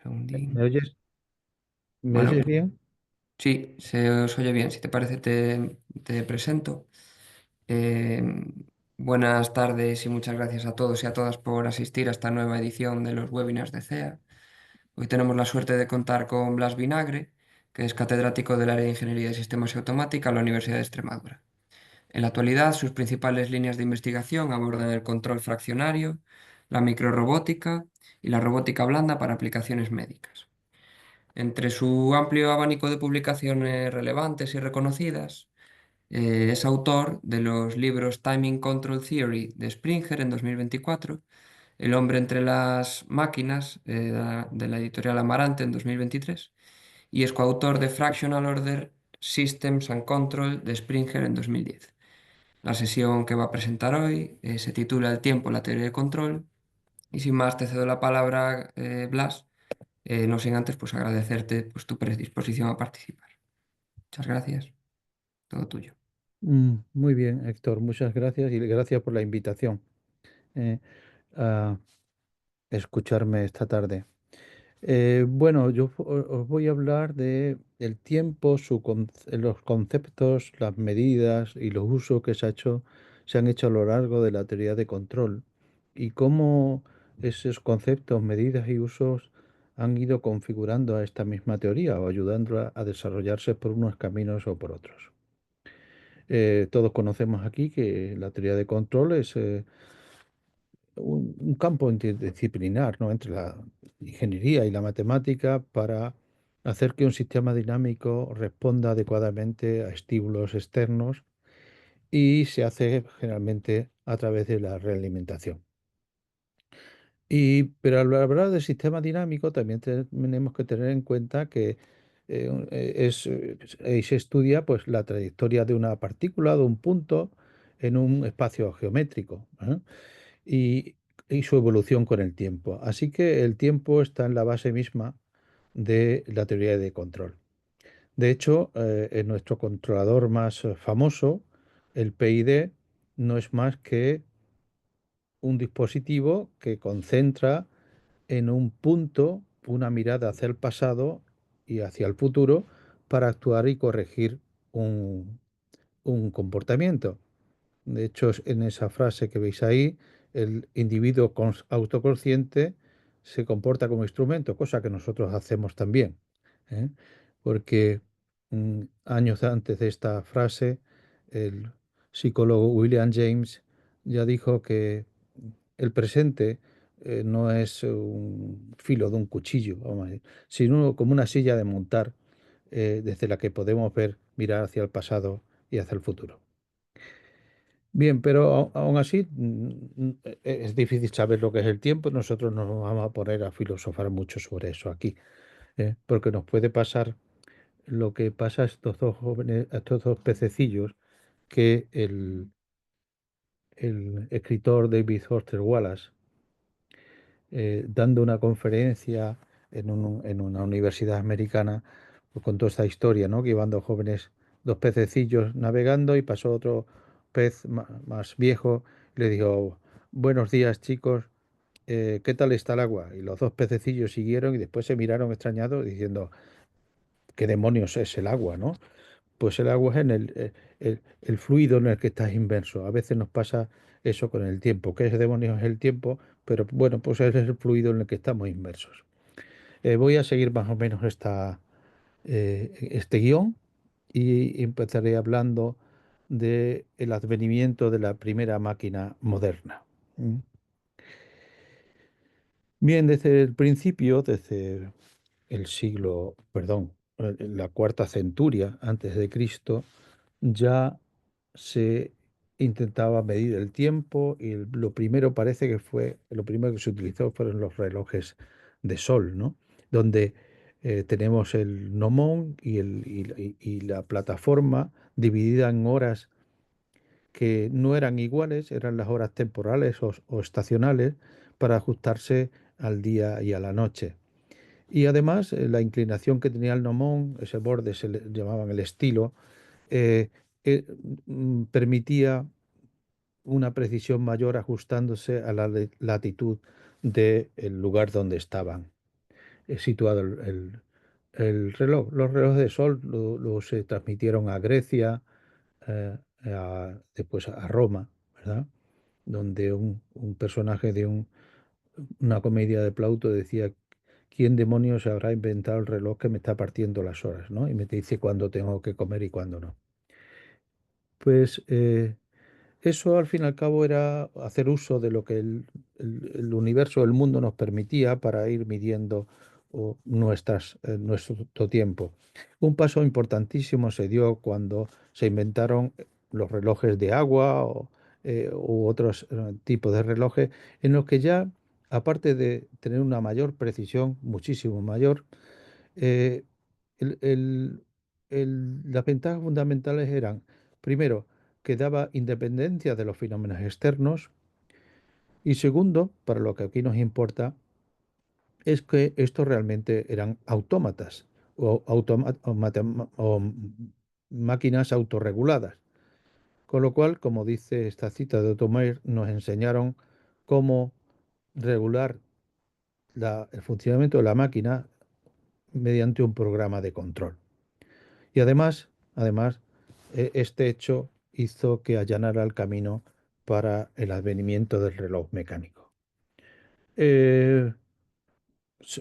Segundín. Me Bueno, oyes bien? sí, se os oye bien. Si te parece, te presento. Eh, Buenas tardes y muchas gracias a todos y a todas por asistir a esta nueva edición de los webinars de CEA. Hoy tenemos la suerte de contar con Blas Vinagre, que es catedrático del área de Ingeniería de Sistemas y Automática en la Universidad de Extremadura. En la actualidad, sus principales líneas de investigación abordan el control fraccionario, la microrobótica y la robótica blanda para aplicaciones médicas. Entre su amplio abanico de publicaciones relevantes y reconocidas, es autor de los libros Timing Control Theory de Springer en 2024, El hombre entre las máquinas de la editorial Amarante en 2023 y es coautor de Fractional Order Systems and Control de Springer en 2010. La sesión que va a presentar hoy se titula El tiempo, la teoría de control y sin más te cedo la palabra, Blas, no sin antes pues agradecerte pues, tu predisposición a participar. Muchas gracias, todo tuyo. Muy bien, Héctor, muchas gracias y gracias por la invitación eh, a escucharme esta tarde. Bueno, os voy a hablar de el tiempo, los conceptos, las medidas y los usos que se han hecho a lo largo de la teoría de control y cómo esos conceptos, medidas y usos han ido configurando a esta misma teoría o ayudándola a desarrollarse por unos caminos o por otros. Todos conocemos aquí que la teoría de control es un campo interdisciplinar, ¿no? Entre la ingeniería y la matemática para hacer que un sistema dinámico responda adecuadamente a estímulos externos y se hace generalmente a través de la realimentación. Pero al hablar de sistema dinámico también tenemos que tener en cuenta que se estudia pues, la trayectoria de una partícula, de un punto, en un espacio geométrico, ¿eh? y, y su evolución con el tiempo. Así que el tiempo está en la base misma de la teoría de control. De hecho, en nuestro controlador más famoso, el PID, no es más que un dispositivo que concentra en un punto una mirada hacia el pasado y hacia el futuro para actuar y corregir un, un comportamiento. De hecho, en esa frase que veis ahí, el individuo autoconsciente se comporta como instrumento, cosa que nosotros hacemos también, ¿eh? Porque años antes de esta frase, el psicólogo William James ya dijo que el presente no es un filo de un cuchillo, vamos a decir, sino como una silla de montar desde la que podemos ver, mirar hacia el pasado y hacia el futuro. Bien, pero aún así es difícil saber lo que es el tiempo. Nosotros no nos vamos a poner a filosofar mucho sobre eso aquí, porque nos puede pasar lo que pasa a estos dos jóvenes, a estos dos pececillos que el escritor David Foster Wallace, dando una conferencia en una universidad americana, pues contó esta historia, ¿no? Que iban dos jóvenes, dos pececillos navegando y pasó otro pez más viejo y le dijo, buenos días chicos, ¿qué tal está el agua? Y los dos pececillos siguieron y después se miraron extrañados diciendo, ¿qué demonios es el agua, no? Pues el agua es el fluido en el que estás inmerso. A veces nos pasa eso con el tiempo. ¿Qué demonios es el tiempo? Pero bueno, pues es el fluido en el que estamos inmersos. Voy a seguir más o menos este guión y empezaré hablando del advenimiento de la primera máquina moderna. ¿Mm? Bien, desde el principio, desde el siglo, perdón, la cuarta centuria antes de Cristo, ya se intentaba medir el tiempo y lo primero parece que fue, lo primero que se utilizó fueron los relojes de sol, ¿no? Donde tenemos el gnomón y la plataforma dividida en horas que no eran iguales, eran las horas temporales o estacionales para ajustarse al día y a la noche. Y además la inclinación que tenía el gnomón, ese borde se le llamaban el estilo, eh, eh, permitía una precisión mayor ajustándose a la latitud del lugar donde estaban. situado el reloj. Los relojes de sol se transmitieron a Grecia, después a Roma, ¿verdad? Donde un personaje de una comedia de Plauto decía, ¿quién demonios habrá inventado el reloj que me está partiendo las horas, ¿no? Y me dice cuándo tengo que comer y cuándo no. Pues eso al fin y al cabo era hacer uso de lo que el universo, el mundo nos permitía para ir midiendo nuestro tiempo. Un paso importantísimo se dio cuando se inventaron los relojes de agua u otros tipos de relojes en los que ya, aparte de tener una mayor precisión, muchísimo mayor, eh, el- el- las ventajas fundamentales eran, primero, que daba independencia de los fenómenos externos y segundo, para lo que aquí nos importa, es que estos realmente eran autómatas o máquinas autorreguladas. Con lo cual, como dice esta cita de Otto Meyer, nos enseñaron cómo regular el funcionamiento de la máquina mediante un programa de control. Y este hecho hizo que allanara el camino para el advenimiento del reloj mecánico. Eh,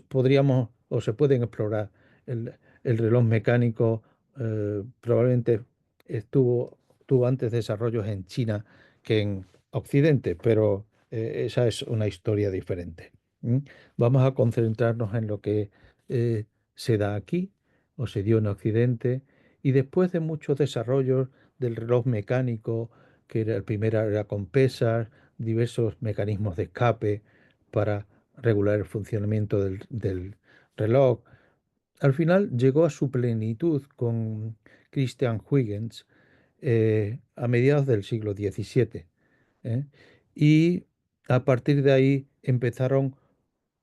Podríamos o se pueden explorar el reloj mecánico, probablemente tuvo antes desarrollos en China que en Occidente, pero esa es una historia diferente. ¿M? Vamos a concentrarnos en lo que eh, se da aquí o se dio en Occidente y después de muchos desarrollos del reloj mecánico, que el primero era con pesas, diversos mecanismos de escape para regular el funcionamiento del reloj. Al final llegó a su plenitud con Christian Huygens a mediados del siglo XVII. ¿Eh? Y a partir de ahí empezaron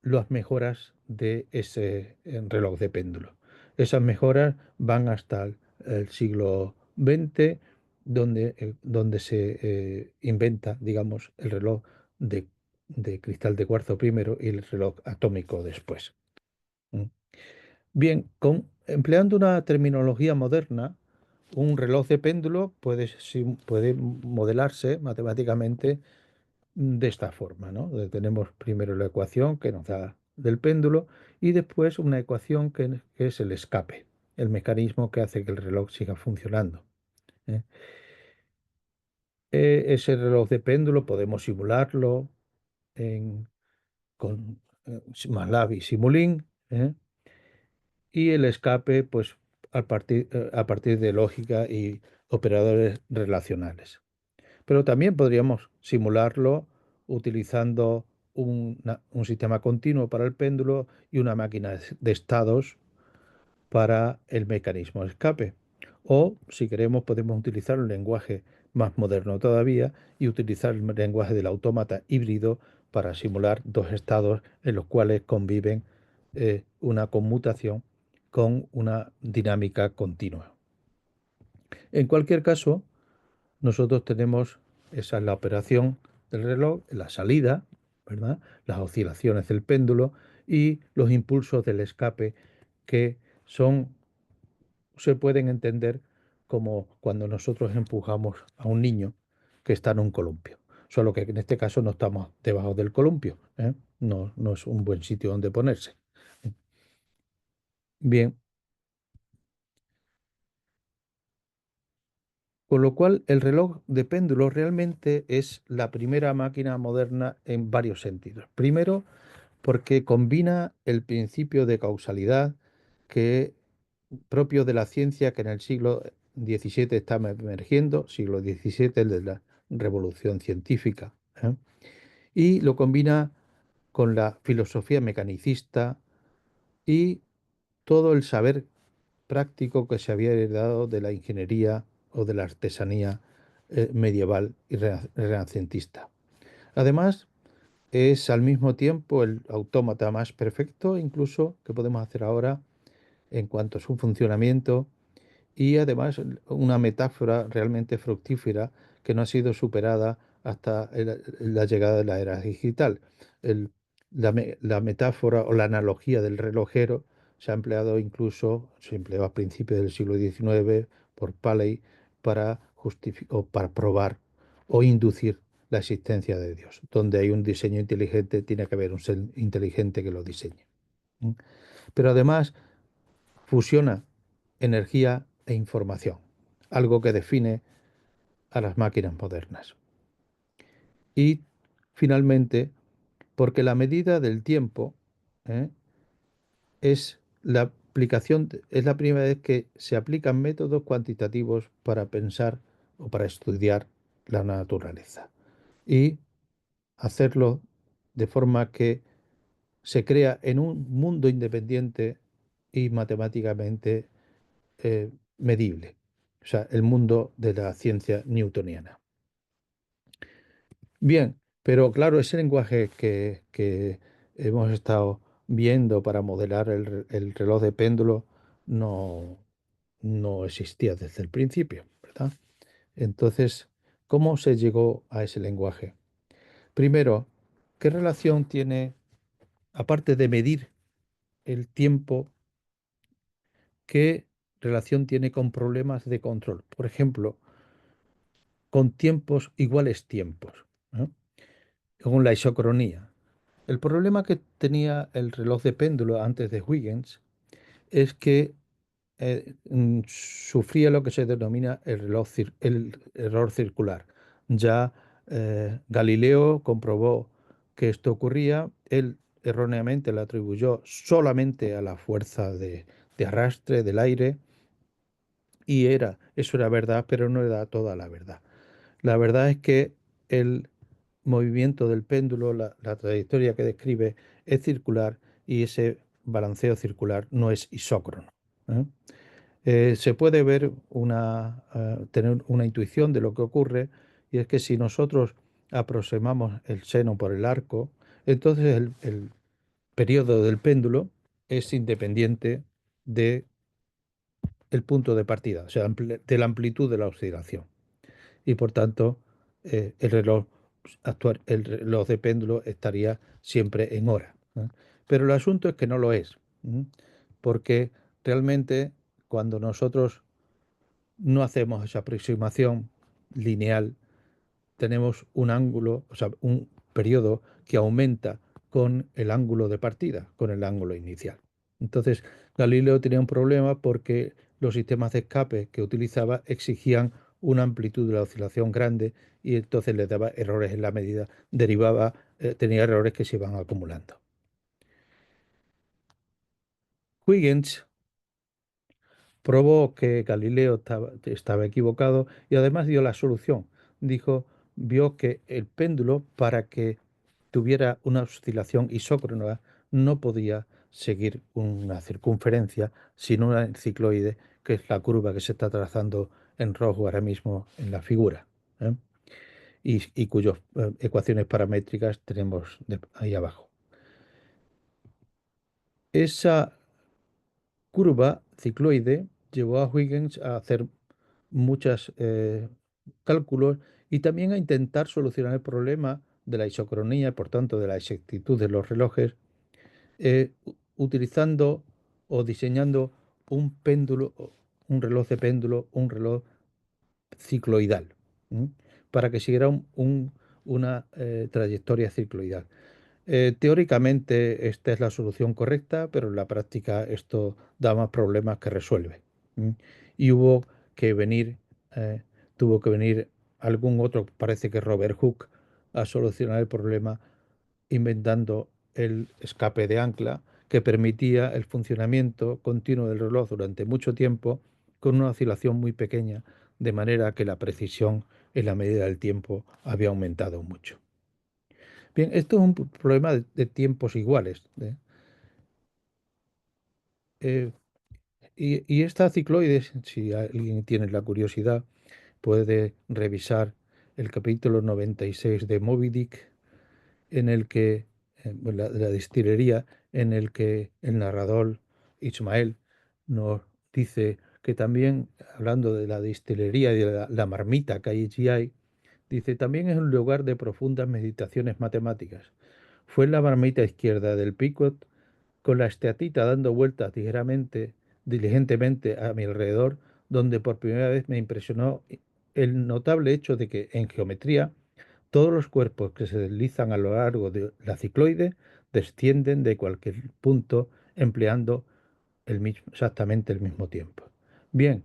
las mejoras de ese reloj de péndulo. Esas mejoras van hasta el siglo XX, donde se inventa, digamos, el reloj de, de cristal de cuarzo primero y el reloj atómico después. ¿Mm? Bien, empleando una terminología moderna, un reloj de péndulo puede modelarse matemáticamente de esta forma, ¿no? Tenemos primero la ecuación que nos da del péndulo y después una ecuación que es el escape, el mecanismo que hace que el reloj siga funcionando. ¿Eh? Ese reloj de péndulo podemos simularlo con MATLAB y Simulink, ¿eh? Y el escape, pues a partir de lógica y operadores relacionales. Pero también podríamos simularlo utilizando un sistema continuo para el péndulo y una máquina de estados para el mecanismo de escape. O, si queremos, podemos utilizar un lenguaje más moderno todavía y utilizar el lenguaje del autómata híbrido para simular dos estados en los cuales conviven una conmutación con una dinámica continua. En cualquier caso, nosotros tenemos, esa es la operación del reloj, la salida, ¿verdad? Las oscilaciones del péndulo y los impulsos del escape que se pueden entender como cuando nosotros empujamos a un niño que está en un columpio. Solo que en este caso no estamos debajo del columpio, ¿eh? No, no es un buen sitio donde ponerse. Bien, con lo cual el reloj de péndulo realmente es la primera máquina moderna en varios sentidos. Primero, porque combina el principio de causalidad que propio de la ciencia que en el siglo XVII está emergiendo, siglo XVII, el de la revolución científica, ¿eh? Y lo combina con la filosofía mecanicista y todo el saber práctico que se había heredado de la ingeniería o de la artesanía medieval y renacentista. Además, es al mismo tiempo el autómata más perfecto, incluso, que podemos hacer ahora en cuanto a su funcionamiento y además una metáfora realmente fructífera que no ha sido superada hasta la llegada de la era digital. La metáfora o la analogía del relojero se ha empleado incluso, se empleó a principios del siglo XIX por Paley para o para probar o inducir la existencia de Dios. Donde hay un diseño inteligente, tiene que haber un ser inteligente que lo diseñe. ¿Mm? Pero además fusiona energía e información, algo que define a las máquinas modernas. Y finalmente, porque la medida del tiempo, ¿eh? es la aplicación, es la primera vez que se aplican métodos cuantitativos para pensar o para estudiar la naturaleza. Y hacerlo de forma que se crea en un mundo independiente y matemáticamente medible. O sea, el mundo de la ciencia newtoniana. Bien, pero claro, ese lenguaje que hemos estado viendo para modelar el reloj de péndulo no, no existía desde el principio, ¿verdad? Entonces, ¿cómo se llegó a ese lenguaje? Primero, ¿qué relación tiene, aparte de medir el tiempo, qué relación tiene con problemas de control? Por ejemplo, con tiempos iguales tiempos, ¿no? Con la isocronía. El problema que tenía el reloj de péndulo antes de Huygens es que sufría lo que se denomina el error circular. Ya Galileo comprobó que esto ocurría, él erróneamente lo atribuyó solamente a la fuerza de arrastre del aire y eso era verdad, pero no era toda la verdad. La verdad es que el movimiento del péndulo, la trayectoria que describe, es circular y ese balanceo circular no es isócrono. ¿Eh? Se puede tener una intuición de lo que ocurre, y es que si nosotros aproximamos el seno por el arco, entonces el periodo del péndulo es independiente del punto de partida, o sea, de la amplitud de la oscilación. Y por tanto, el reloj de péndulo estaría siempre en hora, ¿eh? Pero el asunto es que no lo es, ¿eh? Porque realmente cuando nosotros no hacemos esa aproximación lineal, tenemos un ángulo, o sea, un periodo que aumenta con el ángulo de partida, con el ángulo inicial. Entonces, Galileo tenía un problema porque los sistemas de escape que utilizaba exigían una amplitud de la oscilación grande y entonces le daba errores en la medida, tenía errores que se iban acumulando. Huygens probó que Galileo estaba equivocado y además dio la solución. Vio que el péndulo, para que tuviera una oscilación isócrona, no podía seguir una circunferencia, sino una cicloide, que es la curva que se está trazando en rojo ahora mismo en la figura, ¿eh? Y cuyas ecuaciones paramétricas tenemos ahí abajo. Esa curva cicloide llevó a Huygens a hacer muchos cálculos y también a intentar solucionar el problema de la isocronía, por tanto de la exactitud de los relojes, utilizando o diseñando un péndulo, un reloj de péndulo, un reloj cicloidal, ¿m? Para que siguiera una trayectoria cicloidal. Teóricamente esta es la solución correcta, pero en la práctica esto da más problemas que resuelve. ¿M? Y que venir, eh, tuvo que venir algún otro, parece que Robert Hooke, a solucionar el problema inventando el escape de ancla que permitía el funcionamiento continuo del reloj durante mucho tiempo con una oscilación muy pequeña, de manera que la precisión en la medida del tiempo había aumentado mucho. Bien, esto es un problema de tiempos iguales, ¿eh? Eh, y esta cicloide, si alguien tiene la curiosidad, puede revisar el capítulo 96 de Moby Dick, en el que, la destilería, en el que el narrador Ismael nos dice que también, hablando de la destilería y de la marmita que allí hay, dice, también es un lugar de profundas meditaciones matemáticas. fue en la marmita izquierda del Picot, con la esteatita dando vueltas ligeramente, diligentemente a mi alrededor, donde por primera vez me impresionó el notable hecho de que en geometría todos los cuerpos que se deslizan a lo largo de la cicloide descienden de cualquier punto empleando exactamente el mismo tiempo. Bien,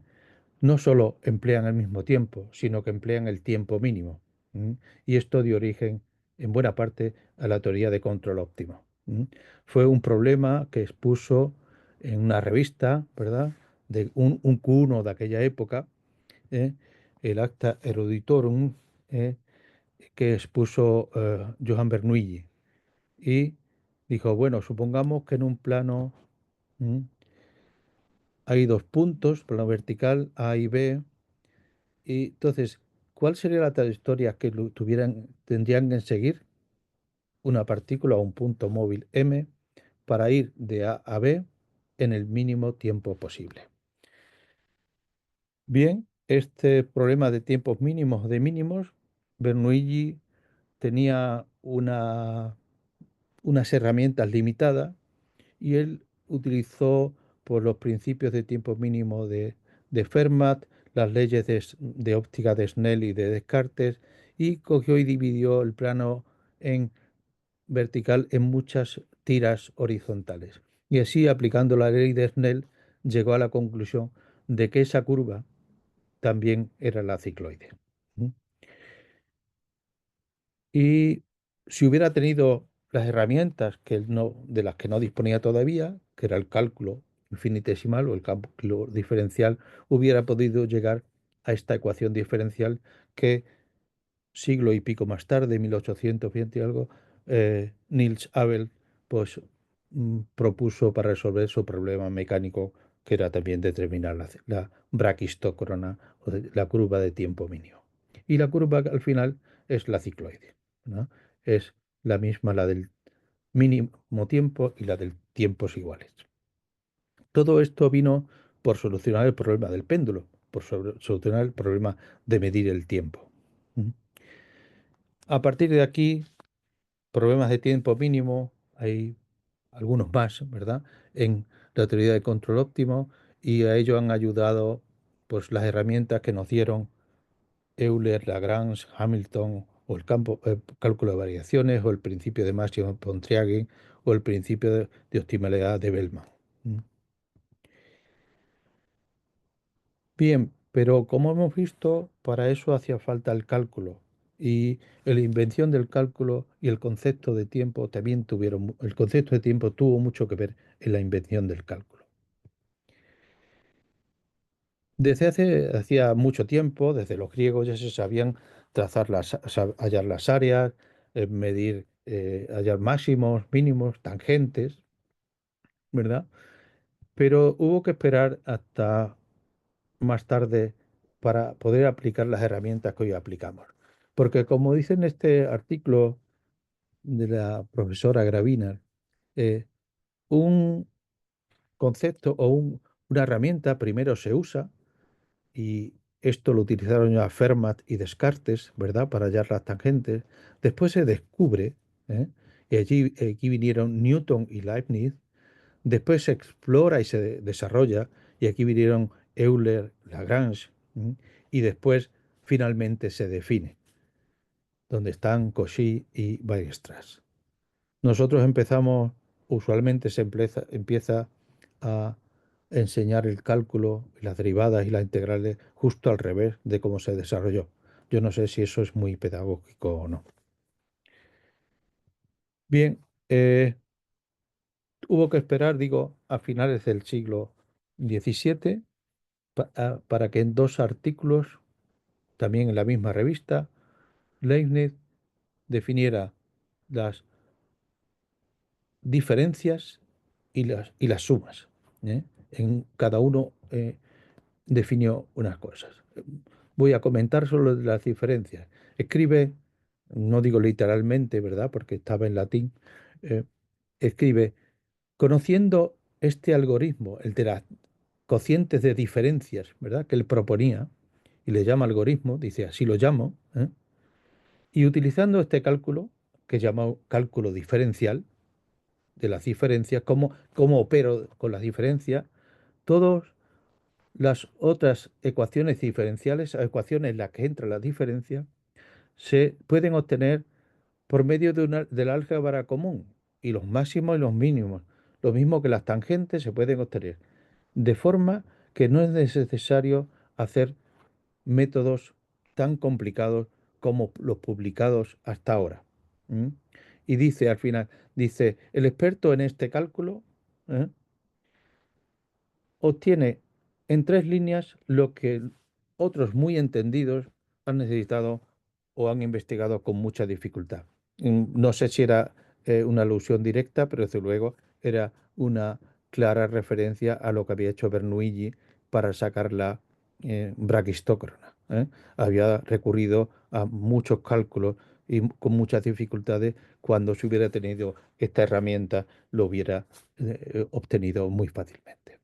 no solo emplean el mismo tiempo, sino que emplean el tiempo mínimo. ¿M? Y esto dio origen, en buena parte, a la teoría de control óptimo. ¿M? Fue un problema que expuso en una revista, ¿verdad?, de un Q1 de aquella época, ¿eh? El Acta Eruditorum, ¿eh?, que expuso Johann Bernoulli. Y dijo, bueno, supongamos que en un plano, ¿m?, hay dos puntos, plano vertical A y B, y entonces, ¿cuál sería la trayectoria que tendrían que seguir una partícula o un punto móvil M para ir de A a B en el mínimo tiempo posible? Bien, este problema de tiempos mínimos o de mínimos, Bernoulli tenía unas herramientas limitadas y él utilizó por los principios de tiempo mínimo de Fermat, las leyes de óptica de Snell y de Descartes, y cogió y dividió el plano en vertical en muchas tiras horizontales. Y así, aplicando la ley de Snell, llegó a la conclusión de que esa curva también era la cicloide. ¿Mm? Y si hubiera tenido las herramientas de las que no disponía todavía, que era el cálculo infinitesimal o el cálculo diferencial, hubiera podido llegar a esta ecuación diferencial que siglo y pico más tarde, 1820 y algo, Niels Abel pues, propuso para resolver su problema mecánico, que era también determinar la braquistócrona o la curva de tiempo mínimo. Y la curva al final es la cicloide, ¿no? Es la misma, la del mínimo tiempo y la del tiempos iguales. Todo esto vino por solucionar el problema del péndulo, por solucionar el problema de medir el tiempo. ¿Mm? A partir de aquí, problemas de tiempo mínimo, hay algunos más, ¿verdad?, en la teoría de control óptimo, y a ello han ayudado pues las herramientas que nos dieron Euler, Lagrange, Hamilton, o el cálculo de variaciones, o el principio de Maximo-Pontryagin, o el principio de optimalidad de Bellman. ¿Mm? Bien, pero como hemos visto, para eso hacía falta el cálculo. Y la invención del cálculo y el concepto de tiempo también el concepto de tiempo tuvo mucho que ver en la invención del cálculo. Hacía mucho tiempo, desde los griegos ya se sabían trazar hallar las áreas, medir, hallar máximos, mínimos, tangentes, ¿verdad? Pero hubo que esperar hasta más tarde para poder aplicar las herramientas que hoy aplicamos. Porque como dice en este artículo de la profesora Gravina, eh, un concepto o una herramienta primero se usa, y esto lo utilizaron ya Fermat y Descartes, ¿verdad?, para hallar las tangentes. Después se descubre, ¿eh?, y aquí vinieron Newton y Leibniz. Después se explora y se desarrolla, y aquí vinieron Euler, Lagrange, ¿m? Y después finalmente se define, donde están Cauchy y Weierstrass. Nosotros usualmente empieza a enseñar el cálculo, las derivadas y las integrales justo al revés de cómo se desarrolló. Yo no sé si eso es muy pedagógico o no. Bien, hubo que esperar, digo, a finales del siglo XVII para que en dos artículos, también en la misma revista, Leibniz definiera las diferencias y las sumas, ¿eh? En cada uno definió unas cosas. Voy a comentar solo las diferencias. Escribe, no digo literalmente, ¿verdad?, porque estaba en latín, eh, escribe, conociendo este algoritmo, el de las cocientes de diferencias, ¿verdad?, que él proponía, y le llama algoritmo, dice, así lo llamo, ¿eh?, y utilizando este cálculo, que llamamos cálculo diferencial de las diferencias, cómo opero con las diferencias, todas las otras ecuaciones diferenciales, ecuaciones en las que entran las diferencias, se pueden obtener por medio del álgebra común y los máximos y los mínimos. Lo mismo que las tangentes se pueden obtener. De forma que no es necesario hacer métodos tan complicados como los publicados hasta ahora. ¿Mm? Y dice al final, dice, el experto en este cálculo, ¿eh? obtiene en 3 líneas lo que otros muy entendidos han necesitado o han investigado con mucha dificultad. No sé si era una alusión directa, pero desde luego era una clara referencia a lo que había hecho Bernoulli para sacar la braquistócrona, ¿eh? Había recurrido a muchos cálculos y con muchas dificultades. Cuando se hubiera tenido esta herramienta, lo hubiera obtenido muy fácilmente.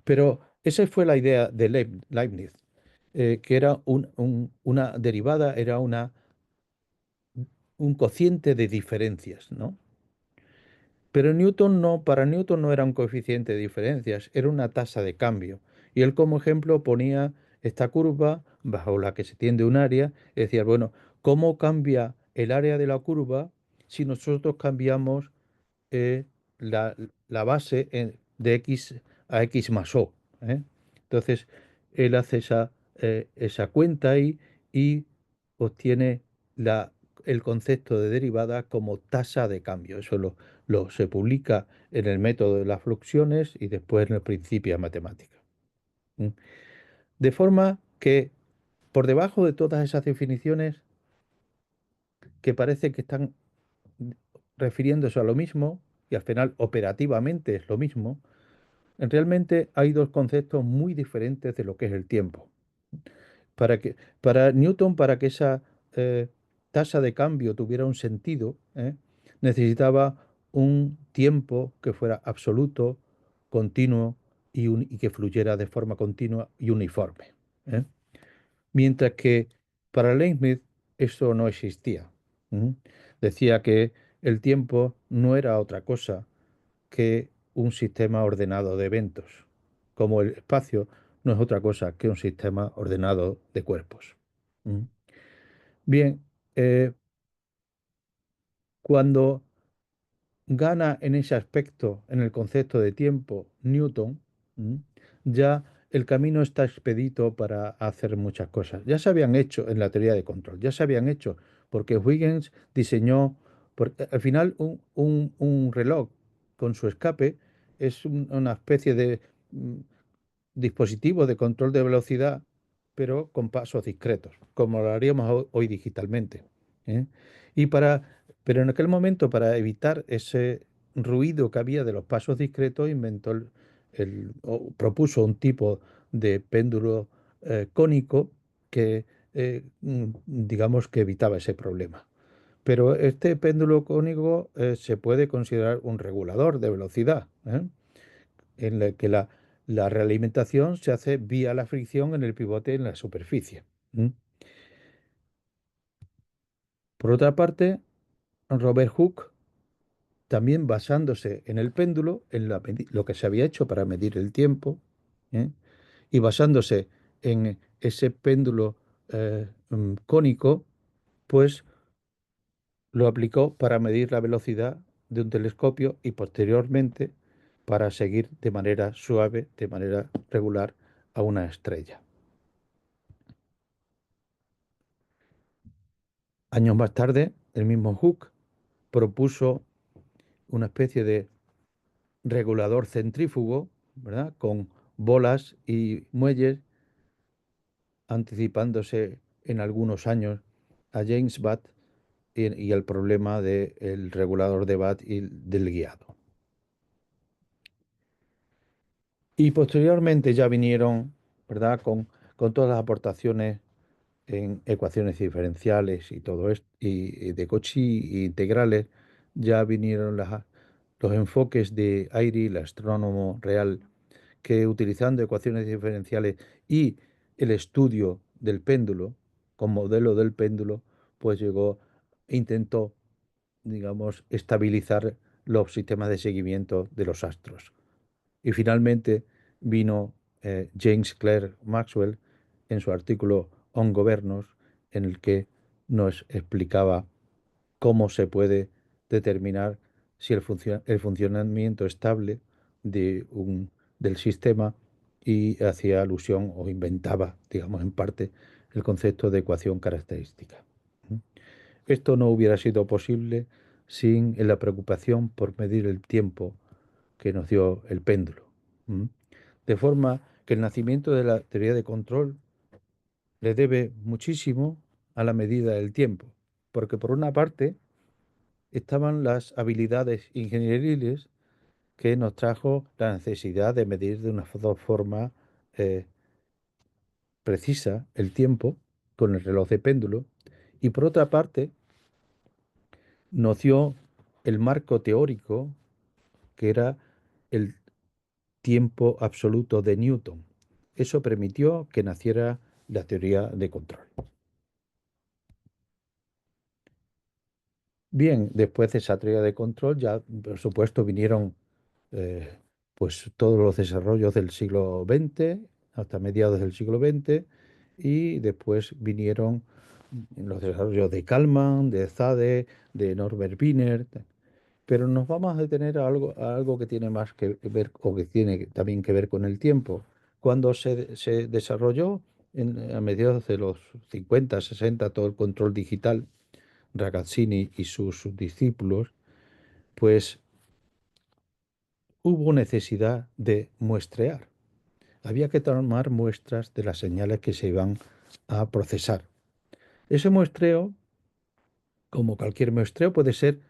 Pero esa fue la idea de Leibniz, que era una derivada, era un cociente de diferencias, ¿no? Pero para Newton no era un coeficiente de diferencias, era una tasa de cambio. Y él como ejemplo ponía esta curva bajo la que se tiende un área, y decía, bueno, ¿cómo cambia el área de la curva si nosotros cambiamos eh, la, la base de x a x más o? ¿Eh? Entonces, él hace esa cuenta ahí y obtiene la, el concepto de derivada como tasa de cambio. Eso se publica en el método de las fluxiones y después en el principio de matemática. ¿Mm? De forma que por debajo de todas esas definiciones que parece que están refiriéndose a lo mismo, y al final operativamente es lo mismo, realmente hay dos conceptos muy diferentes de lo que es el tiempo. Para Newton, para que esa tasa de cambio tuviera un sentido, necesitaba un tiempo que fuera absoluto, continuo y que fluyera de forma continua y uniforme. ¿Eh? Mientras que para Leibniz eso no existía. ¿Mm? Decía que el tiempo no era otra cosa que un sistema ordenado de eventos, como el espacio no es otra cosa que un sistema ordenado de cuerpos. ¿Mm? Bien, cuando gana en ese aspecto, en el concepto de tiempo, Newton, ¿m? ya el camino está expedito para hacer muchas cosas. Ya se habían hecho en la teoría de control, ya se habían hecho, porque Huygens diseñó, porque al final un reloj con su escape es una especie de dispositivo de control de velocidad, pero con pasos discretos, como lo haríamos hoy digitalmente. ¿Eh? Y pero en aquel momento, para evitar ese ruido que había de los pasos discretos, o propuso un tipo de péndulo cónico que, digamos, que evitaba ese problema. Pero este péndulo cónico se puede considerar un regulador de velocidad, ¿eh? En el que la realimentación se hace vía la fricción en el pivote en la superficie. ¿Mm? Por otra parte, Robert Hooke, también basándose en el péndulo, en lo que se había hecho para medir el tiempo, ¿eh? Y basándose en ese péndulo cónico, pues lo aplicó para medir la velocidad de un telescopio y posteriormente para seguir de manera suave, de manera regular, a una estrella. Años más tarde, el mismo Hooke propuso una especie de regulador centrífugo, ¿verdad? Con bolas y muelles, anticipándose en algunos años a James Watt y el problema del regulador de Watt y del guiado. Y posteriormente ya vinieron, ¿verdad? Con todas las aportaciones en ecuaciones diferenciales y todo esto, y de Cauchy y integrales, ya vinieron los enfoques de Airy, el astrónomo real, que utilizando ecuaciones diferenciales y el estudio del péndulo, con modelo del péndulo, pues intentó, digamos, estabilizar los sistemas de seguimiento de los astros. Y finalmente vino James Clerk Maxwell en su artículo On Governors, en el que nos explicaba cómo se puede determinar si el funcionamiento estable del sistema, y hacía alusión o inventaba, digamos, en parte, el concepto de ecuación característica. ¿Mm? Esto no hubiera sido posible sin la preocupación por medir el tiempo que nos dio el péndulo. ¿Mm? De forma que el nacimiento de la teoría de control le debe muchísimo a la medida del tiempo, porque por una parte estaban las habilidades ingenieriles que nos trajo la necesidad de medir de una forma eh, precisa el tiempo con el reloj de péndulo, y por otra parte nos dio el marco teórico que era el tiempo absoluto de Newton. Eso permitió que naciera la teoría de control. Bien, después de esa teoría de control ya, por supuesto, vinieron eh, pues todos los desarrollos del siglo XX, hasta mediados del siglo XX, y después vinieron los desarrollos de Kalman, de Zade, de Norbert Wiener. Pero nos vamos a detener a algo que tiene más que ver, o que tiene también que ver con el tiempo. Cuando se desarrolló a mediados de los 50, 60 todo el control digital, Ragazzini y sus discípulos, pues hubo necesidad de muestrear. Había que tomar muestras de las señales que se iban a procesar. Ese muestreo, como cualquier muestreo, puede ser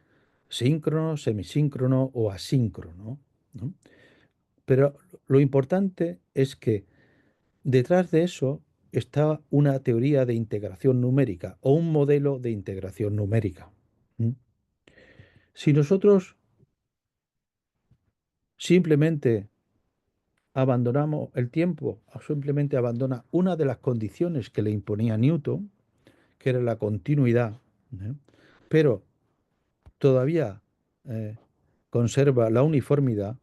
síncrono, semisíncrono o asíncrono, ¿no? Pero lo importante es que detrás de eso está una teoría de integración numérica o un modelo de integración numérica. ¿Mm? Si nosotros simplemente abandonamos el tiempo, o simplemente abandona una de las condiciones que le imponía Newton, que era la continuidad, ¿eh? Pero todavía eh, conserva la uniformidad,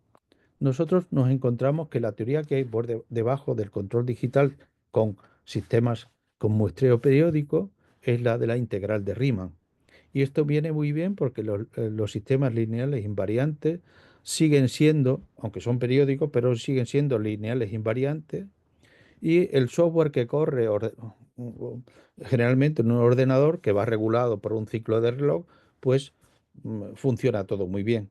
nosotros nos encontramos que la teoría que hay debajo del control digital con sistemas con muestreo periódico es la de la integral de Riemann. Y esto viene muy bien porque los sistemas lineales invariantes siguen siendo, aunque son periódicos, pero siguen siendo lineales invariantes, y el software que corre generalmente en un ordenador que va regulado por un ciclo de reloj, pues funciona todo muy bien.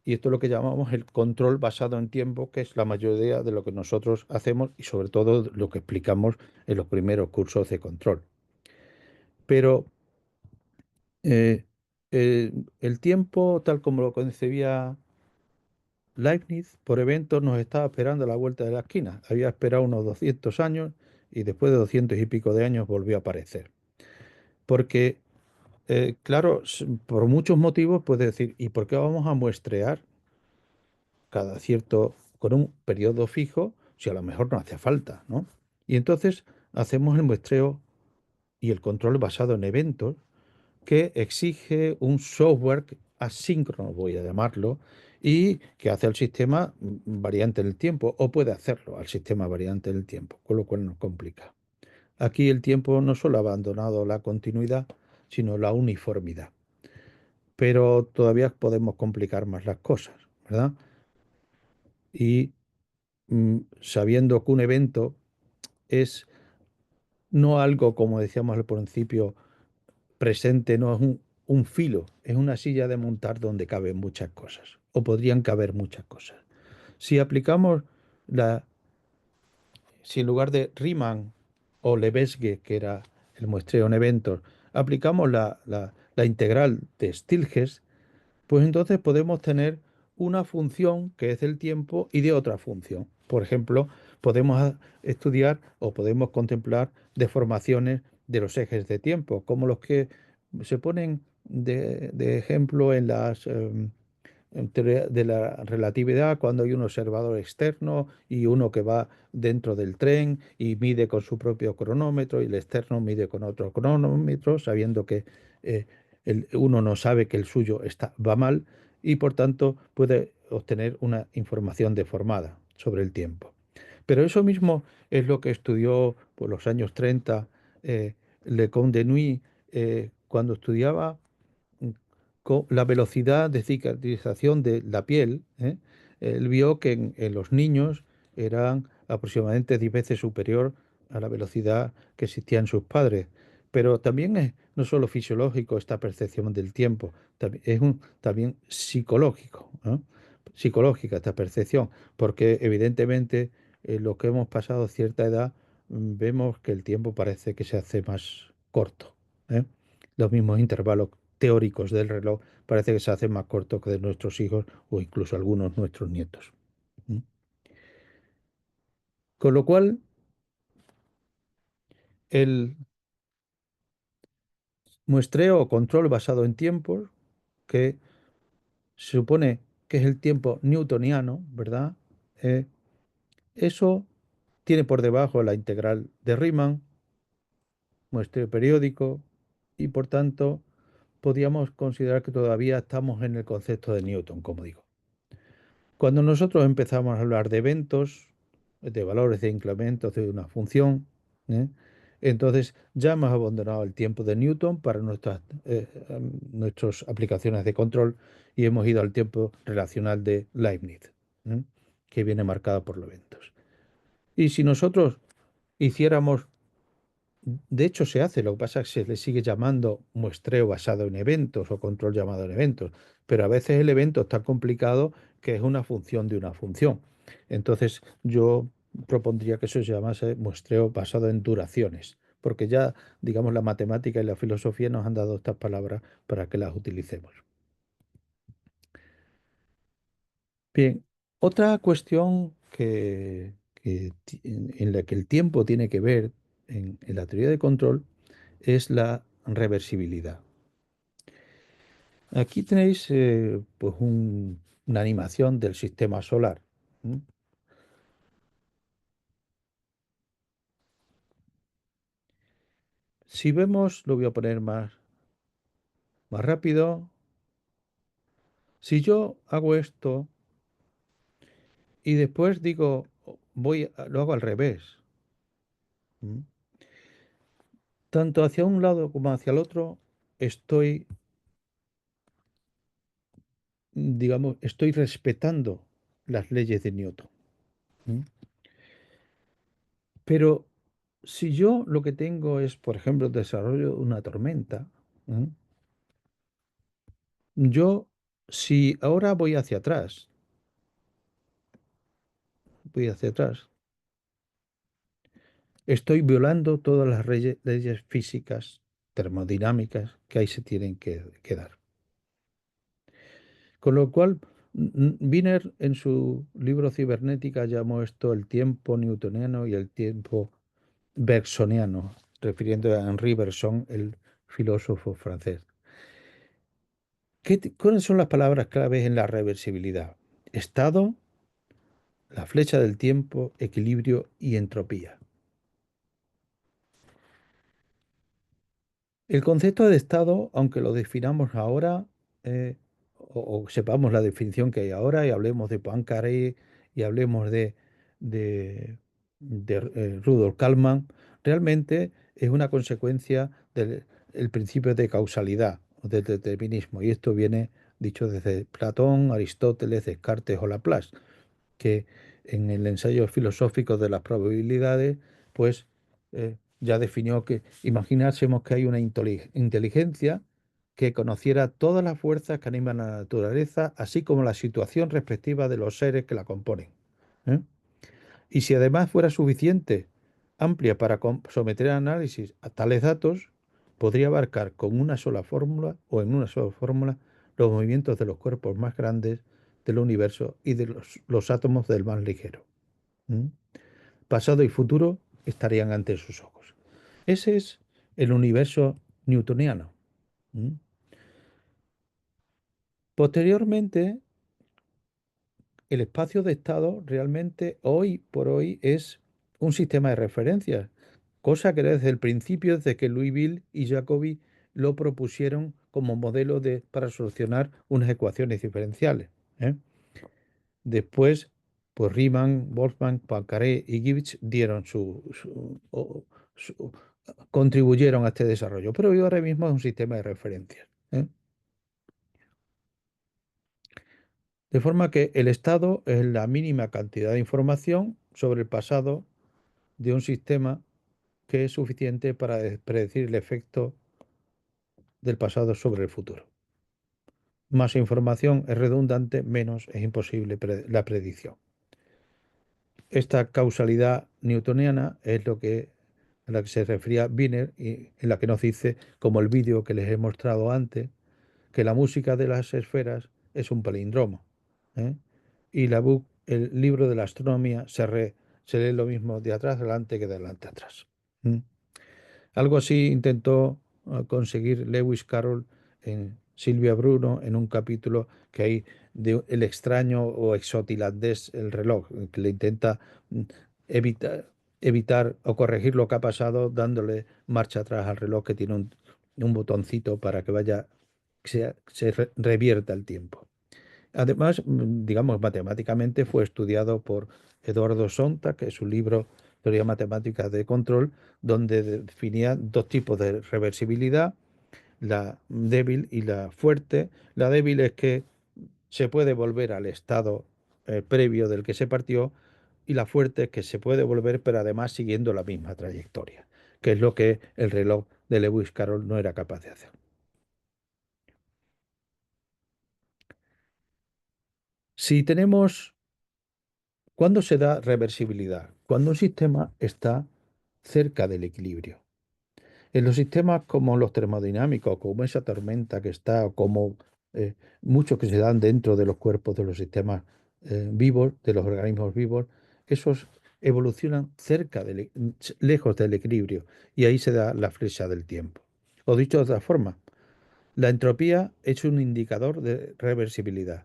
Y esto es lo que llamamos el control basado en tiempo, que es la mayoría de lo que nosotros hacemos y sobre todo lo que explicamos en los primeros cursos de control. Pero eh, el tiempo, tal como lo concebía Leibniz, por eventos nos estaba esperando a la vuelta de la esquina. Había esperado unos 200 años y después de 200 y pico de años volvió a aparecer. Porque, claro, por muchos motivos puedes decir, ¿y por qué vamos a muestrear cada cierto, con un periodo fijo, si a lo mejor no hace falta, ¿no? Y entonces hacemos el muestreo y el control basado en eventos que exige un software asíncrono, voy a llamarlo, y que hace al sistema variante en el tiempo, o puede hacerlo al sistema variante en el tiempo, con lo cual nos complica. Aquí el tiempo no solo ha abandonado la continuidad, sino la uniformidad. Pero todavía podemos complicar más las cosas, ¿verdad? Y sabiendo que un evento es no algo, como decíamos al principio, presente, no es un filo, es una silla de montar donde caben muchas cosas, o podrían caber muchas cosas. Si aplicamos la, si en lugar de Riemann o Lebesgue, que era el muestreo en eventos, aplicamos la integral de Stieltjes, pues entonces podemos tener una función que es del tiempo y de otra función. Por ejemplo, podemos estudiar o podemos contemplar deformaciones de los ejes de tiempo, como los que se ponen de ejemplo en en teoría de la relatividad, cuando hay un observador externo y uno que va dentro del tren y mide con su propio cronómetro y el externo mide con otro cronómetro, sabiendo que eh, uno no sabe que el suyo va mal y por tanto puede obtener una información deformada sobre el tiempo. Pero eso mismo es lo que estudió por los años 30 Leconte de Nuit cuando estudiaba con la velocidad de cicatrización de la piel. Él vio que en los niños eran aproximadamente 10 veces superior a la velocidad que existía en sus padres. Pero también es no solo fisiológico esta percepción del tiempo, es también psicológico, ¿no? Psicológica esta percepción, porque evidentemente los que hemos pasado cierta edad vemos que el tiempo parece que se hace más corto. ¿Eh? Los mismos intervalos teóricos del reloj parece que se hacen más cortos que de nuestros hijos o incluso algunos nuestros nietos. ¿Mm? Con lo cual, el muestreo o control basado en tiempos, que se supone que es el tiempo newtoniano, ¿verdad? Eh, Eso tiene por debajo la integral de Riemann, muestreo periódico, y por tanto podríamos considerar que todavía estamos en el concepto de Newton, como digo. Cuando nosotros empezamos a hablar de eventos, de valores de incrementos de una función, ¿eh? Entonces ya hemos abandonado el tiempo de Newton para nuestras aplicaciones de control y hemos ido al tiempo relacional de Leibniz, ¿eh? Que viene marcado por los eventos. Y si nosotros hiciéramos, de hecho se hace, lo que pasa es que se le sigue llamando muestreo basado en eventos o control llamado en eventos, pero a veces el evento es tan complicado que es una función de una función. Entonces yo propondría que eso se llamase muestreo basado en duraciones, porque ya, digamos, la matemática y la filosofía nos han dado estas palabras para que las utilicemos. Bien, otra cuestión en la que el tiempo tiene que ver en la teoría de control es la reversibilidad. Aquí tenéis pues una animación del sistema solar. ¿M? Si vemos, lo voy a poner más rápido. Si yo hago esto y después digo, lo hago al revés, ¿m? Tanto hacia un lado como hacia el otro, estoy, digamos, estoy respetando las leyes de Newton. ¿M? Pero si yo lo que tengo es, por ejemplo, el desarrollo de una tormenta, ¿m? Yo, si ahora voy hacia atrás, estoy violando todas las leyes físicas, termodinámicas que ahí se tienen que dar. Con lo cual, Wiener en su libro Cibernética llamó esto el tiempo newtoniano y el tiempo bergsoniano, refiriendo a Henri Bergson, el filósofo francés. ¿Cuáles son las palabras claves en la reversibilidad? Estado, la flecha del tiempo, equilibrio y entropía. El concepto de Estado, aunque lo definamos ahora, eh, o sepamos la definición que hay ahora, y hablemos de Poincaré y hablemos de Rudolf Kalman, realmente es una consecuencia del el principio de causalidad o de determinismo. Y esto viene dicho desde Platón, Aristóteles, Descartes o Laplace, que en el ensayo filosófico de las probabilidades, pues ya definió que imaginásemos que hay una inteligencia que conociera todas las fuerzas que animan a la naturaleza, así como la situación respectiva de los seres que la componen. ¿Eh? Y si además fuera suficiente amplia para someter a análisis a tales datos, podría abarcar con una sola fórmula o en una sola fórmula los movimientos de los cuerpos más grandes del universo y de los átomos del más ligero. ¿Mm? Pasado y futuro estarían ante sus ojos. Ese es el universo newtoniano. ¿Mm? Posteriormente, el espacio de estado realmente hoy por hoy es un sistema de referencias, cosa que desde el principio, desde que Liouville y Jacobi lo propusieron como modelo para solucionar unas ecuaciones diferenciales, ¿eh? Después, pues Riemann, Boltzmann, Poincaré y Gibbs dieron contribuyeron a este desarrollo, pero hoy ahora mismo es un sistema de referencias, ¿eh? De forma que el estado es la mínima cantidad de información sobre el pasado de un sistema que es suficiente para predecir el efecto del pasado sobre el futuro. Más información es redundante, menos es imposible la predicción. Esta causalidad newtoniana es a la que se refería Wiener y en la que nos dice, como el vídeo que les he mostrado antes, que la música de las esferas es un palíndromo, ¿eh? Y el libro de la astronomía se lee lo mismo de atrás adelante que de adelante atrás. ¿Mm? Algo así intentó conseguir Lewis Carroll en Silvia Bruno en un capítulo que hay de el extraño o exotilandés el reloj, que le intenta mm, evitar o corregir lo que ha pasado dándole marcha atrás al reloj que tiene un botoncito para que revierta el tiempo. Además, digamos, matemáticamente fue estudiado por Eduardo Sonta, que es un libro, Teoría Matemática de Control, donde definía dos tipos de reversibilidad, la débil y la fuerte. La débil es que se puede volver al estado previo del que se partió, y la fuerte es que se puede volver, pero además siguiendo la misma trayectoria, que es lo que el reloj de Lewis Carroll no era capaz de hacer. Si tenemos ¿Cuándo se da reversibilidad? Cuando un sistema está cerca del equilibrio. En los sistemas como los termodinámicos, como esa tormenta que está, o como eh, muchos que se dan dentro de los cuerpos de los sistemas vivos, de los organismos vivos, esos evolucionan lejos del equilibrio, y ahí se da la flecha del tiempo. O dicho de otra forma, la entropía es un indicador de reversibilidad.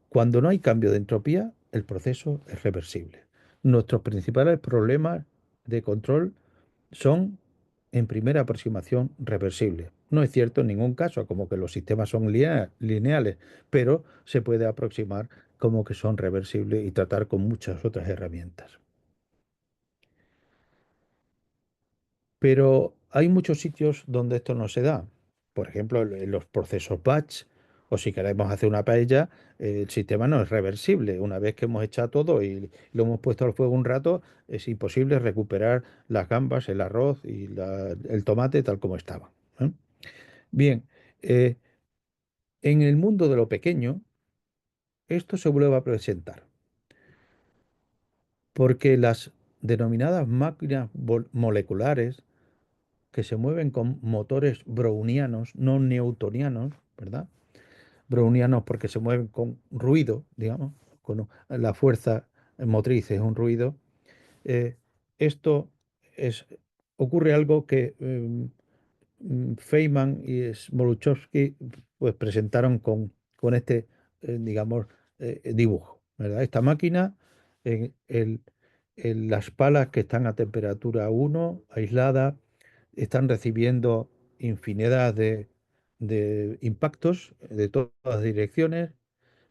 Cuando no hay cambio de entropía, el proceso es reversible. Nuestros principales problemas de control son, en primera aproximación, reversibles. No es cierto en ningún caso como que los sistemas son lineales, pero se puede aproximar como que son reversibles y tratar con muchas otras herramientas. Pero hay muchos sitios donde esto no se da. Por ejemplo, en los procesos batch, o si queremos hacer una paella, el sistema no es reversible. Una vez que hemos echado todo y lo hemos puesto al fuego un rato, es imposible recuperar las gambas, el arroz y el tomate tal como estaban, ¿eh? Bien, eh, en el mundo de lo pequeño, esto se vuelve a presentar, porque las denominadas máquinas moleculares que se mueven con motores brownianos, no newtonianos, ¿verdad? Brownianos porque se mueven con ruido, digamos, con la fuerza motriz es un ruido. Eh, esto es, ocurre algo que Feynman y Smoluchowski pues presentaron con este, digamos, dibujo, ¿verdad? Esta máquina, en las palas que están a temperatura 1, aisladas, están recibiendo infinidad de impactos de todas direcciones,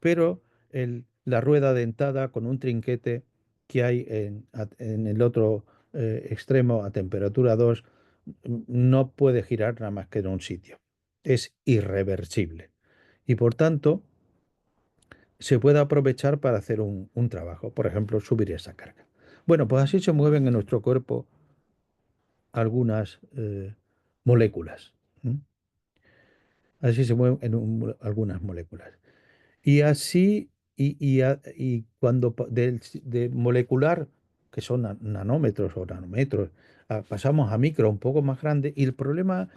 pero la rueda dentada con un trinquete que hay en el otro extremo a temperatura 2 no puede girar nada más que en un sitio. Es irreversible. Y por tanto, se puede aprovechar para hacer un trabajo, por ejemplo, subir esa carga. Bueno, pues así se mueven en nuestro cuerpo algunas moléculas. ¿M? Así se mueven algunas moléculas. Y así, y cuando de molecular, que son nanómetros o nanómetros, pasamos a micro un poco más grande, y el problema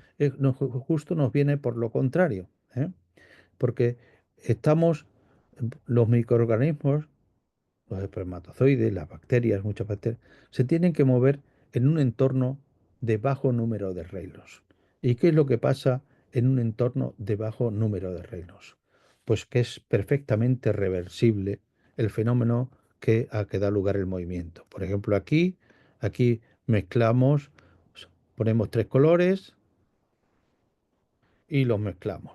justo nos viene por lo contrario, ¿eh? Porque los microorganismos, los espermatozoides, las bacterias, muchas bacterias, se tienen que mover en un entorno de bajo número de reinos. ¿Y qué es lo que pasa en un entorno de bajo número de reinos? Pues que es perfectamente reversible el fenómeno que da lugar el movimiento. Por ejemplo, aquí mezclamos, ponemos tres colores y los mezclamos.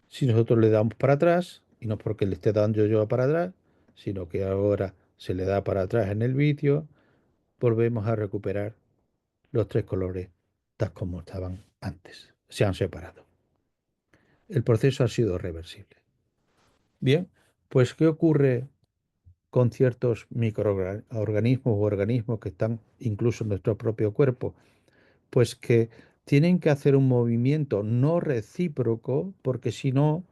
Si nosotros le damos para atrás, y no porque le esté dando yo para atrás, sino que ahora se le da para atrás en el vídeo, volvemos a recuperar los tres colores tal como estaban antes. Se han separado. El proceso ha sido reversible. Bien, pues ¿qué ocurre con ciertos microorganismos o organismos que están incluso en nuestro propio cuerpo? Pues que tienen que hacer un movimiento no recíproco porque si no,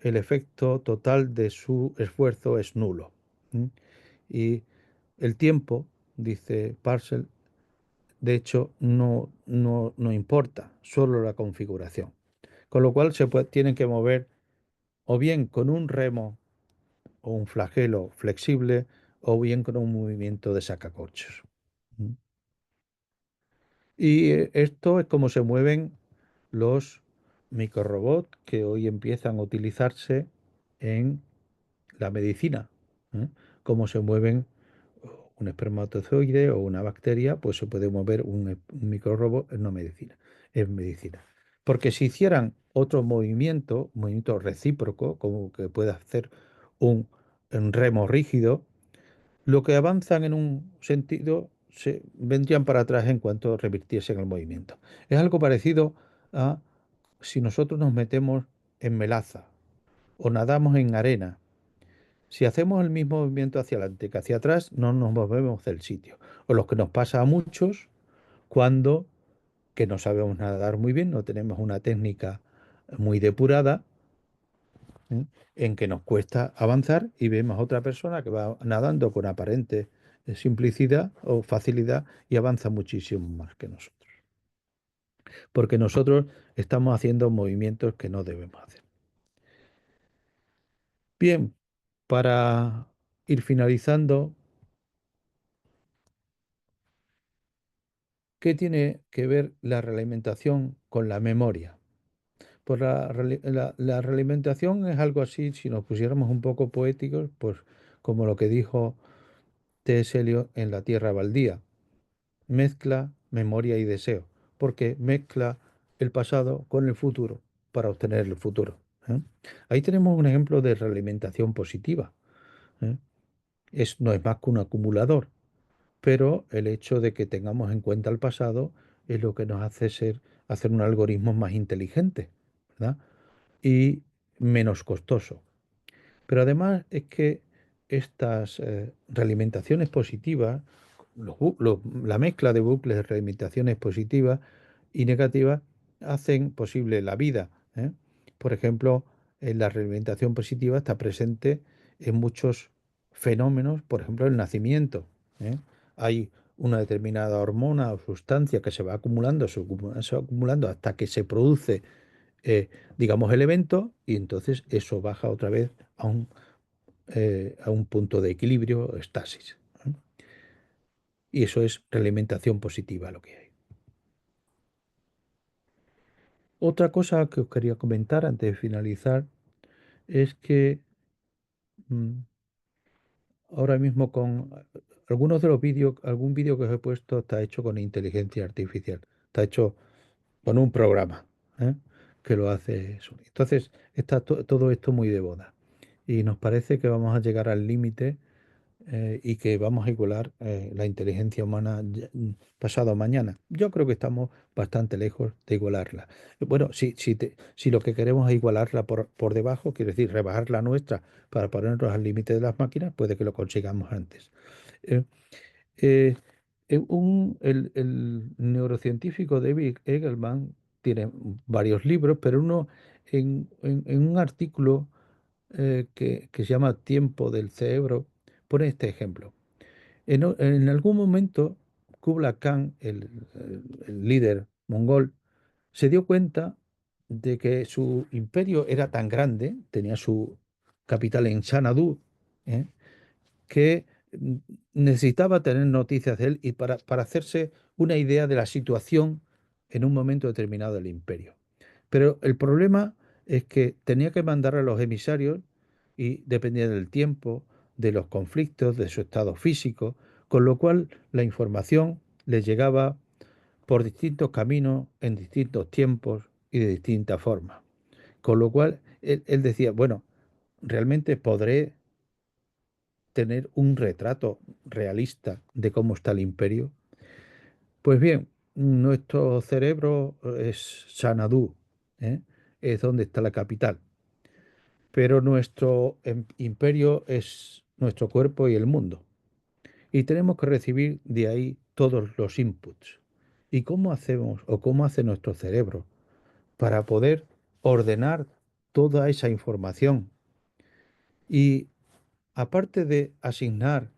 el efecto total de su esfuerzo es nulo. ¿Mm? Y el tiempo, dice Parcel, de hecho no importa, solo la configuración. Con lo cual tienen que mover o bien con un remo o un flagelo flexible o bien con un movimiento de sacacorchos. ¿Mm? Y esto es como se mueven los microrobots que hoy empiezan a utilizarse en la medicina. ¿Eh? Cómo se mueven un espermatozoide o una bacteria, pues se puede mover un microrobot en una medicina, en medicina. Porque si hicieran otro movimiento recíproco, como que puede hacer un remo rígido, lo que avanzan en un sentido se vendrían para atrás en cuanto revirtiesen el movimiento. Es algo parecido a si nosotros nos metemos en melaza o nadamos en arena. Si hacemos el mismo movimiento hacia adelante que hacia atrás, no nos movemos del sitio. O lo que nos pasa a muchos cuando que no sabemos nadar muy bien, no tenemos una técnica muy depurada, ¿eh? En que nos cuesta avanzar y vemos a otra persona que va nadando con aparente simplicidad o facilidad y avanza muchísimo más que nosotros. Porque nosotros estamos haciendo movimientos que no debemos hacer. Bien, para ir finalizando, ¿qué tiene que ver la realimentación con la memoria? Pues la realimentación es algo así, si nos pusiéramos un poco poéticos, pues como lo que dijo T.S. Eliot en La Tierra Baldía: mezcla memoria y deseo, porque mezcla el pasado con el futuro para obtener el futuro. ¿Eh? Ahí tenemos un ejemplo de realimentación positiva. ¿Eh? No es más que un acumulador, pero el hecho de que tengamos en cuenta el pasado es lo que nos hace hacer un algoritmo más inteligente, ¿verdad? Y menos costoso. Pero además es que estas realimentaciones positivas, la mezcla de bucles de realimentaciones positivas y negativas hacen posible la vida. ¿Eh? Por ejemplo, la realimentación positiva está presente en muchos fenómenos, por ejemplo, el nacimiento. ¿Eh? Hay una determinada hormona o sustancia que se va acumulando hasta que se produce, digamos, el evento, y entonces eso baja otra vez a un punto de equilibrio, estasis. ¿Eh? Y eso es realimentación positiva lo que hay. Otra cosa que os quería comentar antes de finalizar es que mm, ahora mismo con algunos de los vídeos, algún vídeo que os he puesto está hecho con inteligencia artificial, está hecho con un programa, ¿eh? Que lo hace eso. Entonces está todo esto muy de boda y nos parece que vamos a llegar al límite, y que vamos a igualar la inteligencia humana pasado mañana. Yo creo que estamos bastante lejos de igualarla. Bueno, si lo que queremos es igualarla por debajo, quiere decir rebajar la nuestra para ponernos al límite de las máquinas, puede que lo consigamos antes. Eh, eh, el neurocientífico David Eagleman tiene varios libros, pero uno en un artículo que se llama Tiempo del cerebro, pone este ejemplo. En algún momento, Kublai Khan, el líder mongol, se dio cuenta de que su imperio era tan grande, tenía su capital en Xanadu, ¿eh? que necesitaba tener noticias de él y para hacerse una idea de la situación en un momento determinado del imperio. Pero el problema es que tenía que mandar a los emisarios y dependía del tiempo, de los conflictos, de su estado físico, con lo cual la información le llegaba por distintos caminos, en distintos tiempos y de distintas formas. Con lo cual él decía, bueno, realmente podré tener un retrato realista de cómo está el imperio. Pues bien, nuestro cerebro es Sanadú, ¿eh? Es donde está la capital, pero nuestro imperio es nuestro cuerpo y el mundo. Y tenemos que recibir de ahí todos los inputs. ¿Y cómo hacemos o cómo hace nuestro cerebro para poder ordenar toda esa información? Y aparte de asignar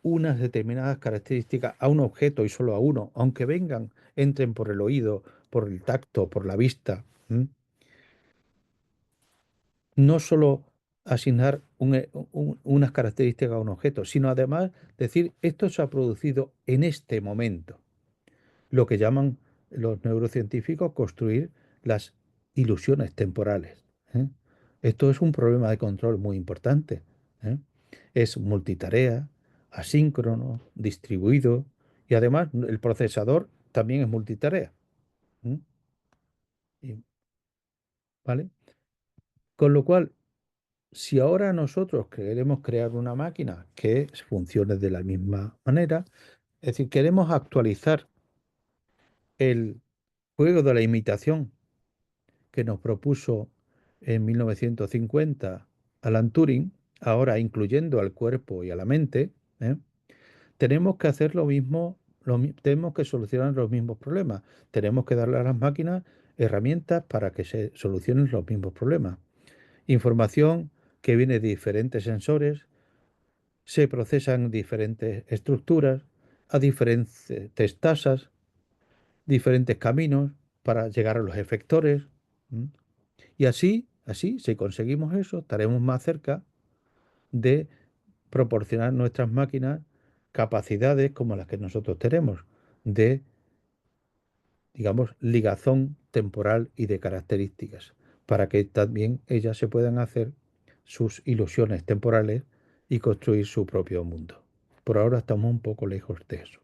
unas determinadas características a un objeto y solo a uno, aunque vengan, entren por el oído, por el tacto, por la vista, ¿m? No solo asignar unas características a un objeto, sino además decir esto se ha producido en este momento, lo que llaman los neurocientíficos construir las ilusiones temporales. ¿Eh? Esto es un problema de control muy importante. ¿Eh? Es multitarea, asíncrono, distribuido y además el procesador también es multitarea. ¿Eh? Y- ¿Vale? Con lo cual, si ahora nosotros queremos crear una máquina que funcione de la misma manera, es decir, queremos actualizar el juego de la imitación que nos propuso en 1950 Alan Turing, ahora incluyendo al cuerpo y a la mente, ¿eh? Tenemos que hacer lo mismo, tenemos que solucionar los mismos problemas. Tenemos que darle a las máquinas herramientas para que se solucionen los mismos problemas. Información que viene de diferentes sensores, se procesan diferentes estructuras, a diferentes tasas, diferentes caminos para llegar a los efectores. ¿M? Y así, si conseguimos eso, estaremos más cerca de proporcionar a nuestras máquinas capacidades como las que nosotros tenemos, de, digamos, ligazón temporal y de características, para que también ellas se puedan hacer sus ilusiones temporales y construir su propio mundo. Por ahora estamos un poco lejos de eso.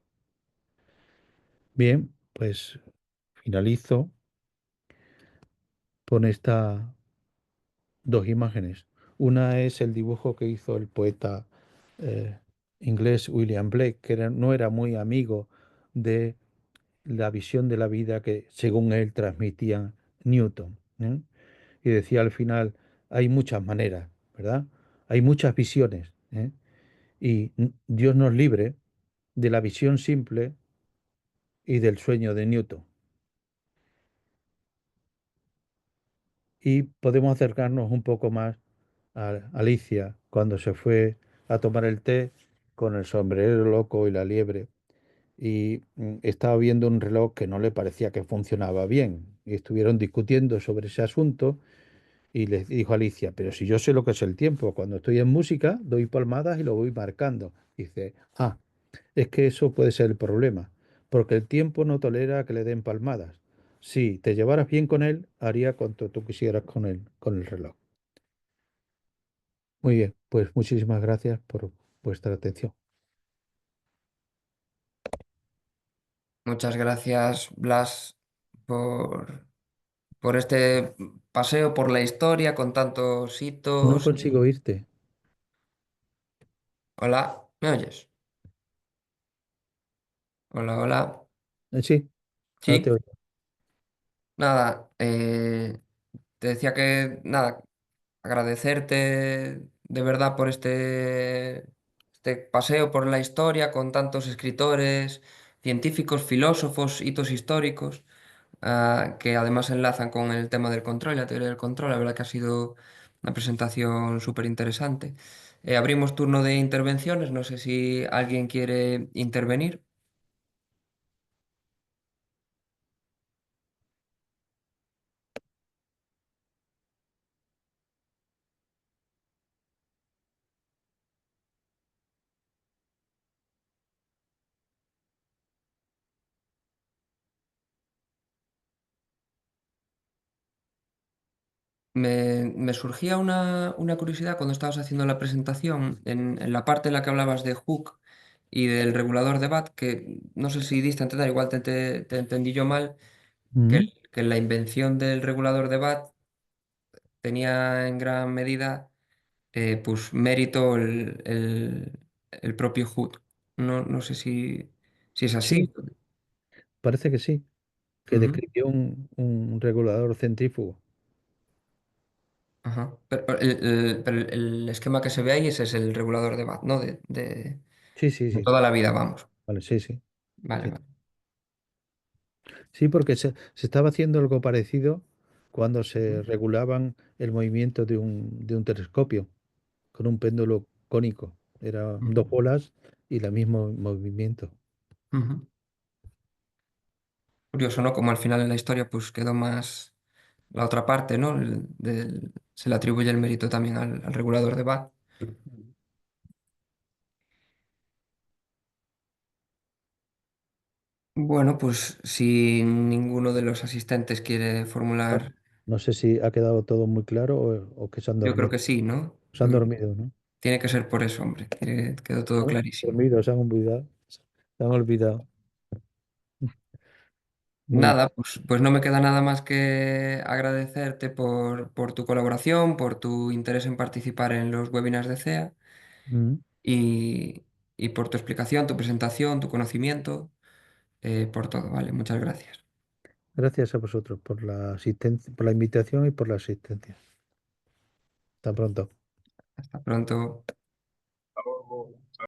Bien, pues finalizo con estas dos imágenes. Una es el dibujo que hizo el poeta eh, inglés William Blake, que no era muy amigo de la visión de la vida que, según él, transmitía Newton, ¿eh? Y decía al final, hay muchas maneras, ¿verdad? Hay muchas visiones, ¿eh? Y Dios nos libre de la visión simple y del sueño de Newton. Y podemos acercarnos un poco más a Alicia cuando se fue a tomar el té con el sombrero loco y la liebre y estaba viendo un reloj que no le parecía que funcionaba bien y estuvieron discutiendo sobre ese asunto y le dijo Alicia, pero si yo sé lo que es el tiempo, cuando estoy en música doy palmadas y lo voy marcando. Dice, es que eso puede ser el problema, porque el tiempo no tolera que le den palmadas. Si te llevaras bien con él, haría cuanto tú quisieras con el reloj. Muy bien, pues muchísimas gracias por vuestra atención. Muchas gracias, Blas, por, por este paseo por la historia con tantos No hitos. consigo oírte. Hola, ¿me oyes? Hola, hola. Sí, ahora te Sí, oigo. nada, te decía que, nada, agradecerte de verdad por este paseo por la historia con tantos escritores, científicos, filósofos, hitos históricos, que además enlazan con el tema del control y la teoría del control. La verdad que ha sido una presentación súper interesante. Abrimos turno de intervenciones. No sé si alguien quiere intervenir. Me surgía una curiosidad cuando estabas haciendo la presentación, en la parte en la que hablabas de Hook y del regulador de BAT, que no sé si diste a entender, igual te entendí yo mal, Mm. que la invención del regulador de BAT tenía en gran medida pues mérito el propio Hood. No sé si es Sí, así. parece que sí, que Ujú, describió un regulador centrífugo. ajá. Pero el esquema que se ve ahí, ese es el regulador de BAT, ¿no? Sí, sí, De sí. toda la vida, vamos. Vale, sí, sí. Vale, Sí, vale. sí, porque se estaba haciendo algo parecido cuando se Ujú, regulaban el movimiento de un telescopio con un péndulo cónico. Era dos ujú, bolas y el mismo movimiento. ujú. Curioso, ¿no? Como al final en la historia pues quedó más la otra parte, ¿no? Se le atribuye el mérito también al regulador de BAT. Bueno, pues si ninguno de los asistentes quiere Bueno, formular, no sé si ha quedado todo muy claro o que se han yo creo dormido. que sí, ¿no? Se Yo han creo que dormido, ¿no? tiene que ser por eso, hombre. Quedó todo ¿No? clarísimo. Dormido, se han olvidado. Se han olvidado. Muy Nada, pues no me queda nada más que agradecerte por tu colaboración, por tu interés en participar en los webinars de CEA bien. y, y por tu explicación, tu presentación, tu conocimiento, por todo, ¿vale? Muchas gracias. Gracias a vosotros por la asistencia, por la invitación y por la asistencia. Hasta pronto. Hasta pronto.